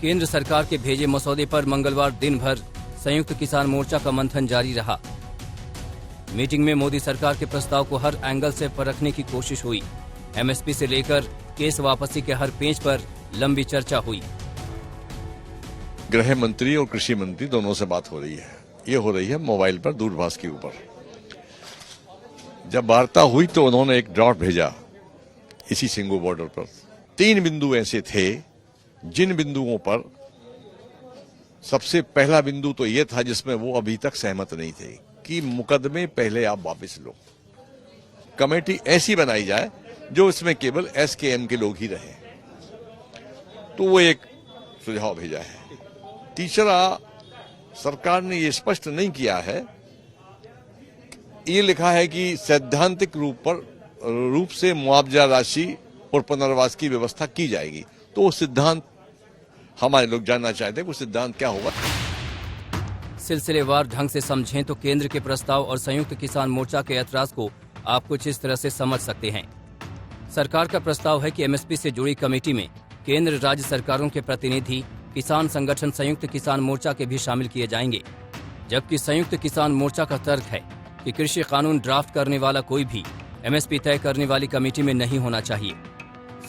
केंद्र सरकार के भेजे मसौदे पर मंगलवार दिन भर संयुक्त किसान मोर्चा का मंथन जारी रहा। मीटिंग में मोदी सरकार के प्रस्ताव को हर एंगल से परखने की कोशिश हुई। एमएसपी से लेकर केस वापसी के हर पेज पर लंबी चर्चा हुई। गृह मंत्री और कृषि मंत्री दोनों से बात हो रही है। ये हो रही है मोबाइल पर, दूरभाष के ऊपर। जब वार्ता हुई तो उन्होंने एक ड्राफ्ट भेजा इसी सिंगू बॉर्डर पर। 3 बिंदु ऐसे थे जिन बिंदुओं पर सबसे पहला बिंदु तो ये था जिसमें वो अभी तक सहमत नहीं थे कि मुकदमे पहले आप वापस लो, कमेटी ऐसी बनाई जाए जो इसमें केवल एसकेएम के लोग ही रहे। तो वो एक सुझाव भेजा है। तीसरा, सरकार ने ये स्पष्ट नहीं किया है, ये लिखा है कि सैद्धांतिक रूप से मुआवजा राशि और पुनर्वास की व्यवस्था की जाएगी। तो वो सिद्धांत हमारे लोग जानना चाहते हैं, वो सिद्धांत क्या होगा। सिलसिलेवार ढंग से समझें तो केंद्र के प्रस्ताव और संयुक्त किसान मोर्चा के ऐतराज को आप कुछ इस तरह से समझ सकते हैं। सरकार का प्रस्ताव है कि एमएसपी से जुड़ी कमेटी में केंद्र राज्य सरकारों के प्रतिनिधि, किसान संगठन संयुक्त किसान मोर्चा के भी शामिल किए जाएंगे। जबकि संयुक्त किसान मोर्चा का तर्क है कि कृषि कानून ड्राफ्ट करने वाला कोई भी एमएसपी तय करने वाली कमेटी में नहीं होना चाहिए।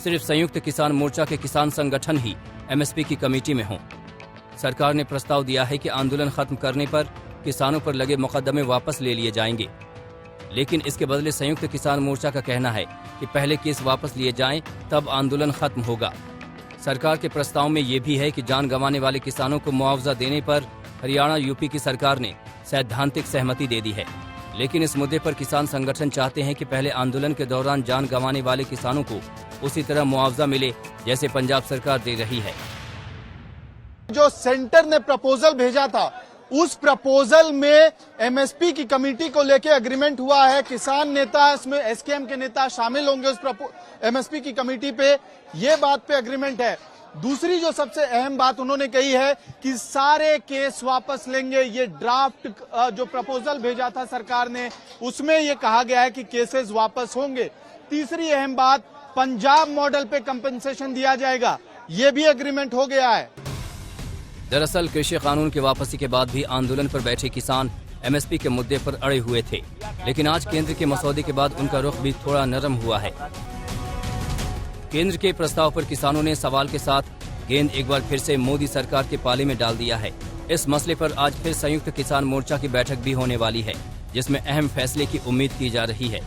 सिर्फ संयुक्त किसान मोर्चा के किसान संगठन ही एमएसपी की कमेटी में हों। सरकार ने प्रस्ताव दिया है कि आंदोलन खत्म करने पर किसानों पर लगे मुकदमे वापस ले लिए जाएंगे, लेकिन इसके बदले संयुक्त किसान मोर्चा का कहना है कि पहले केस वापस लिए जाएं, तब आंदोलन खत्म होगा। सरकार के प्रस्ताव में ये भी है कि जान गंवाने वाले किसानों को मुआवजा देने पर हरियाणा, यूपी की सरकार ने सैद्धांतिक सहमति दे दी है, लेकिन इस मुद्दे पर किसान संगठन चाहते हैं कि पहले आंदोलन के दौरान जान गंवाने वाले किसानों को उसी तरह मुआवजा मिले जैसे पंजाब सरकार दे रही है। जो सेंटर ने प्रपोजल भेजा था, उस प्रपोजल में एमएसपी की कमेटी को लेकर एग्रीमेंट हुआ है। किसान नेता, इसमें एसकेएम के नेता शामिल होंगे उस एमएसपी की कमेटी पे, ये बात पे एग्रीमेंट है। दूसरी जो सबसे अहम बात उन्होंने कही है कि सारे केस वापस लेंगे। ये ड्राफ्ट जो प्रपोजल भेजा था सरकार ने, उसमें ये कहा गया है कि केसेस वापस होंगे। तीसरी अहम बात, पंजाब मॉडल पे कंपनसेशन दिया जाएगा, ये भी एग्रीमेंट हो गया है। दरअसल कृषि कानून की वापसी के बाद भी आंदोलन पर बैठे किसान एमएसपी के मुद्दे पर अड़े हुए थे, लेकिन आज केंद्र के मसौदे के बाद उनका रुख भी थोड़ा नरम हुआ है। केंद्र के प्रस्ताव पर किसानों ने सवाल के साथ गेंद एक बार फिर से मोदी सरकार के पाले में डाल दिया है। इस मसले पर आज फिर संयुक्त किसान मोर्चा की बैठक भी होने वाली है, जिसमें अहम फैसले की उम्मीद की जा रही है।